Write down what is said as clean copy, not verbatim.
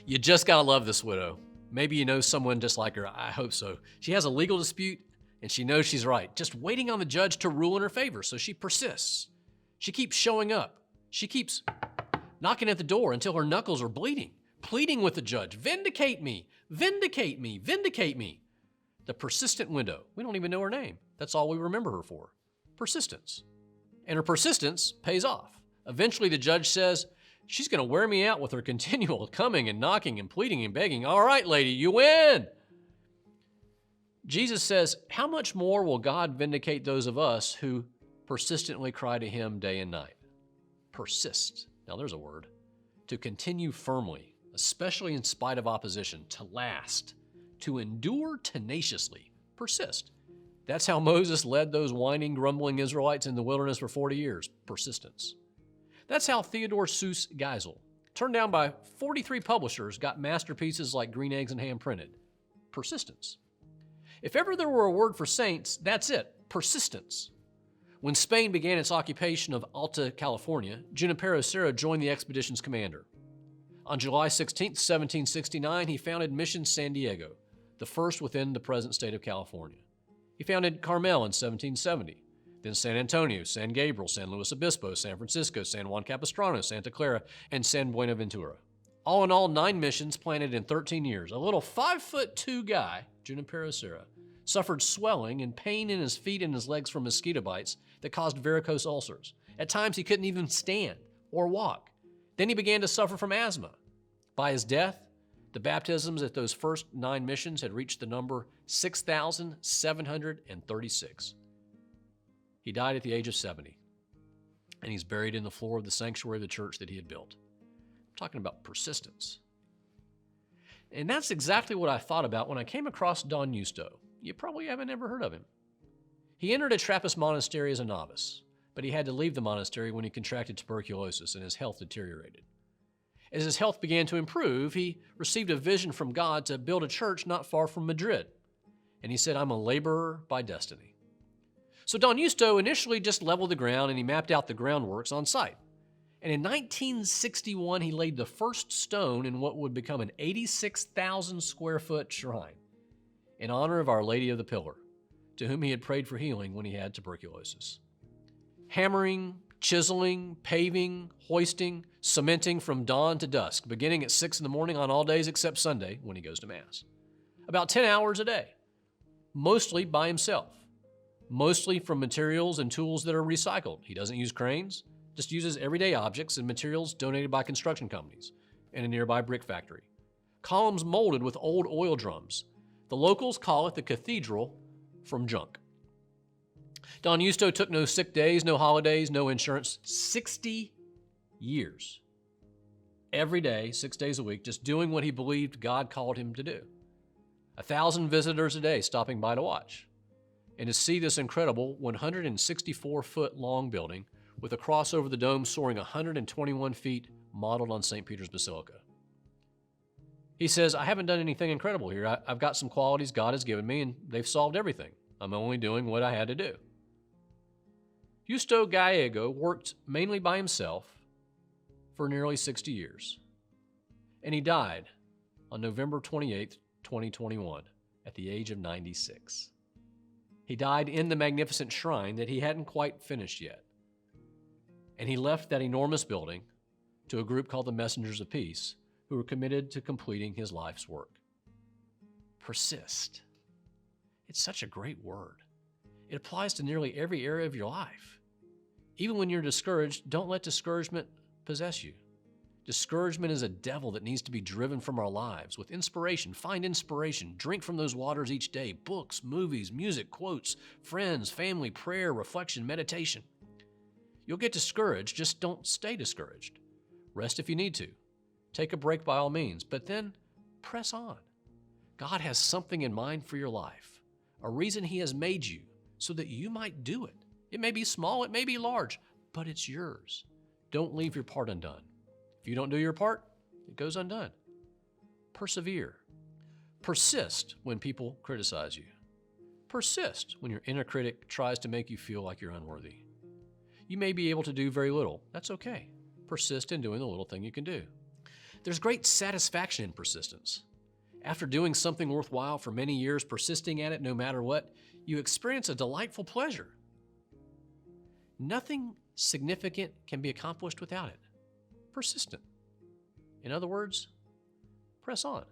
You just gotta love this widow. Maybe you know someone just like her. I hope so. She has a legal dispute and she knows she's right, just waiting on the judge to rule in her favor, so she persists. She keeps showing up. She keeps knocking at the door until her knuckles are bleeding, pleading with the judge, vindicate me, vindicate me, vindicate me. The persistent widow. We don't even know her name. That's all we remember her for. Persistence. And her persistence pays off. Eventually the judge says, she's going to wear me out with her continual coming and knocking and pleading and begging. All right, lady, you win. Jesus says, how much more will God vindicate those of us who persistently cry to him day and night? Persist. Now there's a word. To continue firmly, especially in spite of opposition, to last, to endure tenaciously, persist. That's how Moses led those whining, grumbling Israelites in the wilderness for 40 years, persistence. That's how Theodore Seuss Geisel, turned down by 43 publishers, got masterpieces like Green Eggs and Ham printed, persistence. If ever there were a word for saints, that's it, persistence. When Spain began its occupation of Alta California, Junipero Serra joined the expedition's commander. On July 16, 1769, he founded Mission San Diego, the first within the present state of California. He founded Carmel in 1770, then San Antonio, San Gabriel, San Luis Obispo, San Francisco, San Juan Capistrano, Santa Clara, and San Buenaventura. All in all, 9 missions planted in 13 years. A little 5'2" guy, Junipero Serra, suffered swelling and pain in his feet and his legs from mosquito bites that caused varicose ulcers. At times, he couldn't even stand or walk. Then he began to suffer from asthma. By his death, the baptisms at those first 9 missions had reached the number 6,736. He died at the age of 70, and he's buried in the floor of the sanctuary of the church that he had built. I'm talking about persistence. And that's exactly what I thought about when I came across Don Justo. You probably haven't ever heard of him. He entered a Trappist monastery as a novice, but he had to leave the monastery when he contracted tuberculosis and his health deteriorated. As his health began to improve, he received a vision from God to build a church not far from Madrid. And he said, I'm a laborer by destiny. So Don Justo initially just leveled the ground and he mapped out the groundworks on site. And in 1961, he laid the first stone in what would become an 86,000 square foot shrine in honor of Our Lady of the Pillar, to whom he had prayed for healing when he had tuberculosis. Hammering, chiseling, paving, hoisting, cementing from dawn to dusk, beginning at 6 in the morning on all days except Sunday when he goes to Mass. About 10 hours a day, mostly by himself, mostly from materials and tools that are recycled. He doesn't use cranes, just uses everyday objects and materials donated by construction companies and a nearby brick factory. Columns molded with old oil drums. The locals call it the cathedral from junk. Don Justo took no sick days, no holidays, no insurance. 60 years. Every day, 6 days a week, just doing what he believed God called him to do. 1,000 visitors a day stopping by to watch. And to see this incredible 164-foot long building with a cross over the dome soaring 121 feet modeled on St. Peter's Basilica. He says, I haven't done anything incredible here. I've got some qualities God has given me, and they've solved everything. I'm only doing what I had to do. Justo Gallego worked mainly by himself for nearly 60 years, and he died on November 28, 2021, at the age of 96. He died in the magnificent shrine that he hadn't quite finished yet, and he left that enormous building to a group called the Messengers of Peace, who were committed to completing his life's work. Persist. It's such a great word. It applies to nearly every area of your life. Even when you're discouraged, don't let discouragement possess you. Discouragement is a devil that needs to be driven from our lives. With inspiration, find inspiration. Drink from those waters each day. Books, movies, music, quotes, friends, family, prayer, reflection, meditation. You'll get discouraged, just don't stay discouraged. Rest if you need to. Take a break by all means, but then press on. God has something in mind for your life, a reason He has made you so that you might do it. It may be small, it may be large, but it's yours. Don't leave your part undone. If you don't do your part, it goes undone. Persevere. Persist when people criticize you. Persist when your inner critic tries to make you feel like you're unworthy. You may be able to do very little. That's okay. Persist in doing the little thing you can do. There's great satisfaction in persistence. After doing something worthwhile for many years, persisting at it no matter what, you experience a delightful pleasure. Nothing significant can be accomplished without it. Persistent. In other words, press on.